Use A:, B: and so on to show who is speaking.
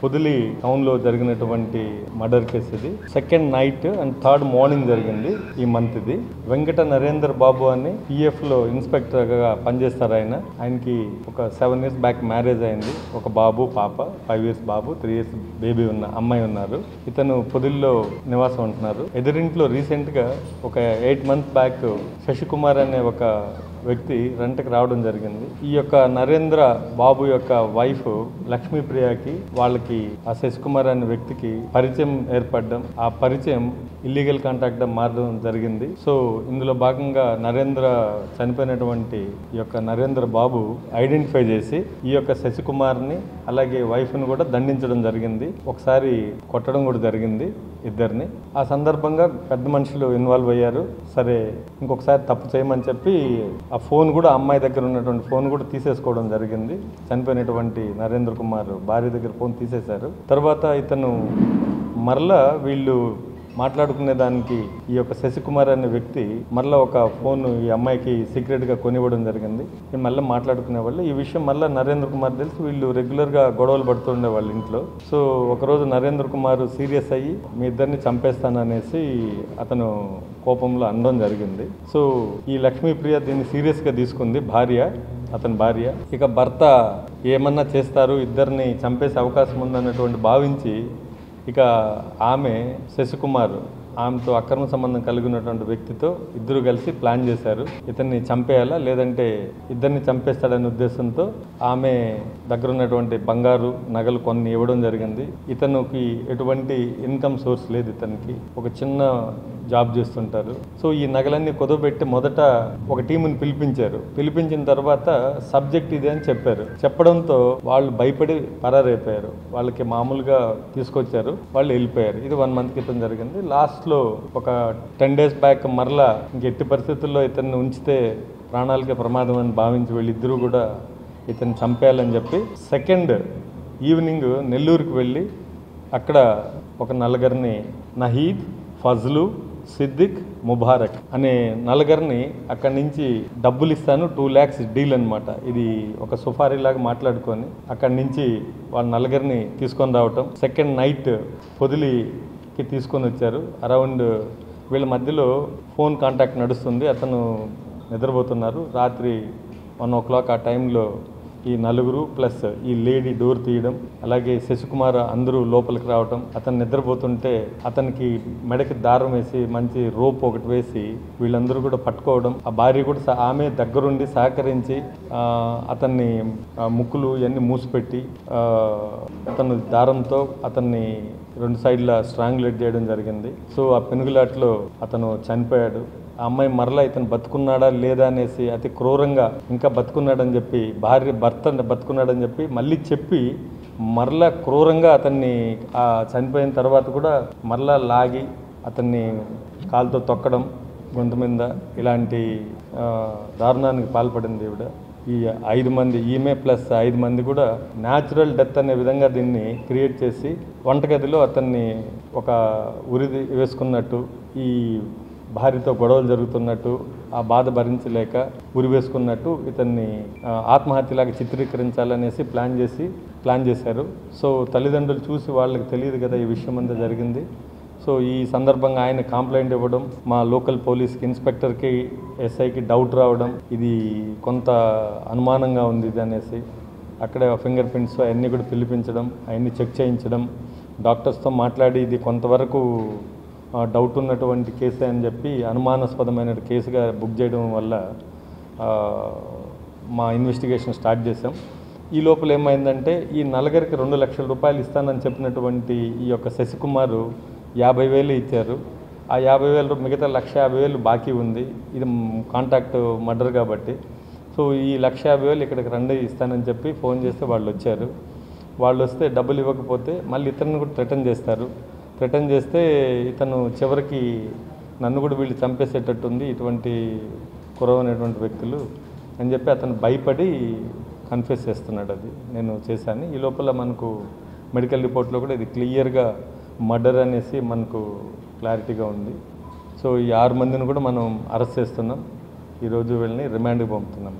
A: పొదిలి టౌన్లో జరిగినటువంటి murder case ఇది. Second night and third morning జరిగింది ఈ మంత్. ఇది వెంకట నరేందర్ బాబు అని పిఎఫ్లో ఇన్స్పెక్టర్గా పనిచేస్తారు. ఆయనకి ఒక 7 years బ్యాక్ మ్యారేజ్ అయింది. ఒక బాబు పాప, 5 years బాబు, 3 years బేబీ ఉన్న అమ్మాయి ఉన్నారు. ఇతను పొదిల్లో నివాసం ఉంటున్నారు. ఎదురింట్లో రీసెంట్గా ఒక 8 months బ్యాక్ శశికుమార్ అనే ఒక వ్యక్తి రెంట్కి రావడం జరిగింది. ఈ యొక్క నరేంద్ర బాబు యొక్క వైఫ్ లక్ష్మీప్రియకి వాళ్ళకి ఆ శశికుమార్ అనే వ్యక్తికి పరిచయం ఏర్పడడం, ఆ పరిచయం ఇల్లీగల్ కాంటాక్ట్ మారడం జరిగింది. సో ఇందులో భాగంగా నరేంద్ర చనిపోయినటువంటి ఈ యొక్క నరేంద్ర బాబు ఐడెంటిఫై చేసి ఈ యొక్క శశికుమార్ని అలాగే వైఫ్ని కూడా దండించడం జరిగింది. ఒకసారి కొట్టడం కూడా జరిగింది ఇద్దరిని. ఆ సందర్భంగా పెద్ద మనుషులు ఇన్వాల్వ్ అయ్యారు. సరే ఇంకొకసారి తప్పు చేయమని చెప్పి ఆ ఫోన్ కూడా అమ్మాయి దగ్గర ఉన్నటువంటి ఫోన్ కూడా తీసేసుకోవడం జరిగింది. చనిపోయినటువంటి నరేంద్ర కుమార్ భార్య దగ్గర ఫోన్ తీసేశారు. తర్వాత ఇతను మరలా వీళ్ళు మాట్లాడుకునే దానికి ఈ యొక్క శశికుమార్ అనే వ్యక్తి మళ్ళీ ఒక ఫోన్ ఈ అమ్మాయికి సీక్రెట్గా కొనివ్వడం జరిగింది. మళ్ళీ మాట్లాడుకునే వాళ్ళు. ఈ విషయం మళ్ళీ నరేంద్ర కుమార్ తెలిసి వీళ్ళు రెగ్యులర్గా గొడవలు పడుతుండే వాళ్ళ ఇంట్లో. సో ఒకరోజు నరేంద్ర కుమార్ సీరియస్ అయ్యి మీ ఇద్దరిని చంపేస్తాననేసి అతను కోపంలో అనడం జరిగింది. సో ఈ లక్ష్మీప్రియ దీన్ని సీరియస్గా తీసుకుంది, అతని భార్య. ఇక భర్త ఏమన్నా చేస్తారు, ఇద్దరిని చంపేసే అవకాశం ఉందన్నటువంటి భావించి ఇక ఆమె శశికుమార్ ఆమెతో అక్రమ సంబంధం కలిగి ఉన్నటువంటి వ్యక్తితో ఇద్దరు కలిసి ప్లాన్ చేశారు. ఇతన్ని చంపేయాలా లేదంటే ఇద్దరిని చంపేస్తాడనే ఉద్దేశంతో ఆమె దగ్గర ఉన్నటువంటి బంగారు నగలు కొన్ని ఇవ్వడం జరిగింది. ఇతనికి ఎటువంటి ఇన్కమ్ సోర్స్ లేదు. ఇతనికి ఒక చిన్న జాబ్ చేస్తుంటారు. సో ఈ నగలన్నీ కుదవబెట్టి మొదట ఒక టీముని పిలిపించిన తర్వాత సబ్జెక్ట్ ఇది అని చెప్పడంతో వాళ్ళు భయపడి పరారైపోయారు. వాళ్ళకి మామూలుగా తీసుకొచ్చారు, వాళ్ళు వెళ్ళిపోయారు. ఇది 1 month క్రితం జరిగింది. లాస్ట్లో ఒక 10 days బ్యాక్ మరలా ఇంకెట్టి పరిస్థితుల్లో ఇతన్ని ఉంచితే ప్రాణాలకే ప్రమాదం అని భావించి వీళ్ళిద్దరూ కూడా ఇతన్ని చంపేయాలని చెప్పి సెకండ్ ఈవినింగ్ నెల్లూరుకి వెళ్ళి అక్కడ ఒక నలుగురిని నహీద్, ఫజ్లు, సిద్దిక్, ముబారక్ అనే నలుగురిని అక్కడి నుంచి డబ్బులు ఇస్తాను 2 lakhs డీల్ అనమాట. ఇది ఒక సుఫారీ లాగా మాట్లాడుకొని అక్కడి నుంచి వాళ్ళ నలుగురిని తీసుకొని రావటం. సెకండ్ నైట్ పొదిలికి తీసుకొని వచ్చారు. అరౌండ్ వీళ్ళ మధ్యలో ఫోన్ కాంటాక్ట్ నడుస్తుంది. అతను నిద్రపోతున్నారు. రాత్రి 1 o'clock ఆ టైంలో ఈ నలుగురు ప్లస్ ఈ లేడీ డోర్ తీయడం, అలాగే శశికుమార్ అందరూ లోపలికి రావటం, అతను నిద్రపోతుంటే అతనికి మెడకి దారం వేసి మంచి రోప్ ఒకటి వేసి వీళ్ళందరూ కూడా పట్టుకోవడం. ఆ భార్య కూడా ఆమె దగ్గరుండి సహకరించి అతన్ని ముక్కులు ఇవన్నీ మూసిపెట్టి అతను దారంతో అతన్ని 2 sides స్ట్రాంగులేట్ చేయడం జరిగింది. సో ఆ పెనుగులాట్లో అతను చనిపోయాడు. ఆ అమ్మాయి మరలా ఇతను బతుకున్నాడా లేదా అనేసి అతి క్రూరంగా ఇంకా బతుకున్నాడని చెప్పి భర్త బతుకున్నాడని చెప్పి మళ్ళీ చెప్పి మరలా క్రూరంగా అతన్ని చనిపోయిన తర్వాత కూడా మరలా లాగి అతన్ని కాలుతో తొక్కడం, గొంతు మీద ఇలాంటి దారుణానికి పాల్పడింది ఈవిడ. ఈ 5 మంది ఈమె ప్లస్ 5 మంది కూడా న్యాచురల్ డెత్ అనే విధంగా దీన్ని క్రియేట్ చేసి వంటగదిలో అతన్ని ఒక ఉరి వేసుకున్నట్టు, ఈ భార్యతో గొడవలు జరుగుతున్నట్టు, ఆ బాధ భరించలేక ఉరి వేసుకున్నట్టు ఇతన్ని ఆత్మహత్యలాగా చిత్రీకరించాలనేసి ప్లాన్ చేశారు. సో తల్లిదండ్రులు చూసి వాళ్ళకి తెలియదు కదా ఈ విషయం అంతా జరిగింది. సో ఈ సందర్భంగా ఆయన కంప్లైంట్ ఇవ్వడం, మా లోకల్ పోలీస్కి ఇన్స్పెక్టర్కి ఎస్ఐకి డౌట్ రావడం, ఇది కొంత అనుమానంగా ఉంది ఇది అనేసి అక్కడే ఫింగర్ ప్రింట్స్ అవన్నీ కూడా పిలిపించడం, అవన్నీ చెక్ చేయించడం, డాక్టర్స్తో మాట్లాడి ఇది కొంతవరకు డౌట్ ఉన్నటువంటి కేసే అని చెప్పి అనుమానాస్పదమైన కేసుగా బుక్ చేయడం వల్ల మా ఇన్వెస్టిగేషన్ స్టార్ట్ చేసాం. ఈ లోపల ఏమైందంటే ఈ నలుగురికి 2 లక్షల రూపాయలు ఇస్తానని చెప్పినటువంటి ఈ యొక్క శశికుమారు 50,000 ఇచ్చారు. ఆ 50,000 మిగతా 1,50,000 బాకీ ఉంది. ఇది కాంటాక్ట్ మర్డర్ కాబట్టి. సో ఈ 1,50,000 ఇక్కడికి రండి ఇస్తానని చెప్పి ఫోన్ చేస్తే వాళ్ళు వచ్చారు. వాళ్ళు వస్తే డబ్బులు ఇవ్వకపోతే మళ్ళీ ఇతరుని కూడా థ్రెటన్ చేస్తే ఇతను చివరికి నన్ను కూడా వీళ్ళు చంపేసేటట్టుంది ఇటువంటి కురవనేటువంటి వ్యక్తులు అని చెప్పి అతను భయపడి కన్ఫెస్ చేస్తున్నాడు. అది నేను చేశాను. ఈ లోపల మనకు మెడికల్ రిపోర్ట్లో కూడా ఇది క్లియర్గా మర్డర్ అనేసి మనకు క్లారిటీగా ఉంది. సో ఈ 6 మందిని కూడా మనం అరెస్ట్ చేస్తున్నాం. ఈరోజు వీళ్ళని రిమాండ్కి పంపుతున్నాం.